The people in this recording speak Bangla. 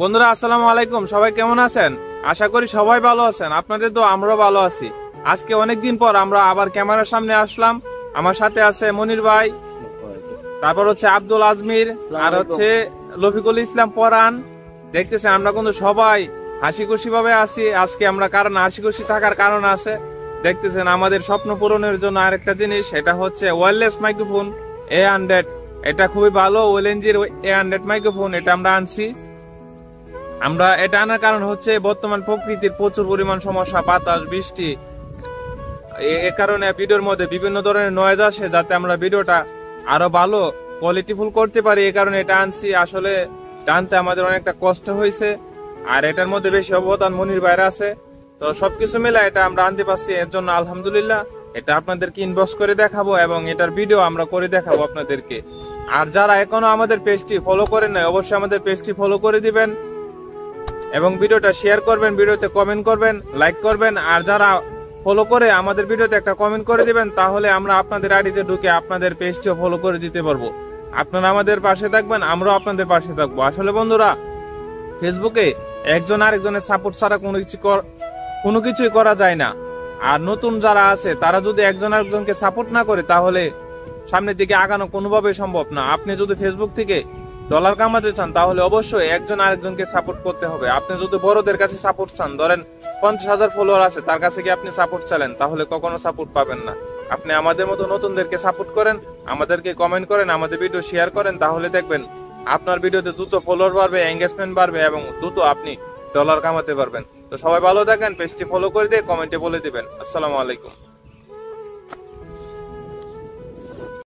বন্ধুরা আসসালামু আলাইকুম, সবাই কেমন আছেন? আশা করি সবাই ভালো আছেন। আপনাদের তো আমরাও ভালো আছি। আজকে অনেকদিন পর আমরা আবার ক্যামেরার সামনে আসলাম। আমার সাথে আছে মনির ভাই, তারপর হচ্ছে আব্দুল আজমির, আর হচ্ছে লফিকুল ইসলাম পরান। দেখতেছেন আমরা কিন্তু সবাই হাসি খুশি ভাবে আছি আজকে। আমরা কারণ হাসি খুশি থাকার কারণ আছে, দেখতেছেন আমাদের স্বপ্ন পূরণের জন্য আরেকটা জিনিস, এটা হচ্ছে ওয়্যারলেস মাইক্রোফোন A100। এটা খুবই ভালো ওয়েলেঞ্জির A100 মাইক্রোফোন, এটা আমরা আনছি। আমরা এটা আনার কারণ হচ্ছে বর্তমান প্রকৃতির প্রচুর পরিমাণ সমস্যা, বাতাস, বৃষ্টি, এ কারণে ভিডিওর মধ্যে বিভিন্ন ধরনের নয়েজ আসে, যাতে আমরা ভিডিওটা আরো ভালো কোয়ালিটিফুল করতে পারি। এই কারণে এটা আনছি। আসলে জানতে আমাদের অনেকটা কষ্ট হয়েছে, আর এটার মধ্যে বেশি অবদান মনির ভাইয়ের আছে। তো সবকিছু মিলে এটা আমরা আনতে পারছি, এর জন্য আলহামদুলিল্লাহ। এটা আপনাদেরকে ইনবক্স করে দেখাবো এবং এটার ভিডিও আমরা করে দেখাবো আপনাদেরকে। আর যারা এখনো আমাদের পেজটি ফলো করেন নাই, অবশ্যই আমাদের পেজটি ফলো করে দিবেন এবং ভিডিওটা শেয়ার করবেন, ভিডিওতে কমেন্ট করবেন, লাইক করবেন। আর যারা ফলো করে আমাদের ভিডিওতে একটা কমেন্ট করে দিবেন, তাহলে আমরা আপনাদের আইডিতে ঢুকে আপনাদের পেজটিও ফলো করে দিতে পারবো। আপনারা আমাদের পাশে থাকবেন, আমরাও আপনাদের পাশে থাকবো। আসলে বন্ধুরা, ফেসবুকে একজন আরেকজনের সাপোর্ট ছাড়া কোনো কিছুই করা যায় না। আর নতুন যারা আছে তারা যদি একজন আরেকজনকে সাপোর্ট না করে, তাহলে সামনের দিকে আগানো কোনোভাবেই সম্ভব না। আপনি যদি ফেসবুক থেকে ডলার কামাতে চান, তাহলে অবশ্যই একজন আরেকজনকে সাপোর্ট করতে হবে। আপনি যদি বড়দের কাছে সাপোর্ট চান, ধরেন 50,000 ফলোয়ার আছে, তার কাছে কি আপনি সাপোর্ট চালেন, তাহলে কখনো সাপোর্ট পাবেন না। আপনি আমাদের মতো নতুনদেরকে সাপোর্ট করেন, আমাদেরকে কমেন্ট করেন, আমাদের ভিডিও শেয়ার করেন, তাহলে দেখবেন আপনার ভিডিওতে দ্রুত ফলোয়ার বাড়বে, এঙ্গেজমেন্ট বাড়বে এবং দ্রুত আপনি ডলার কামাতে পারবেন। তো সবাই ভালো থাকেন, পেজটি ফলো করে দিয়ে কমেন্টে বলে দিবেন। আসসালামু আলাইকুম।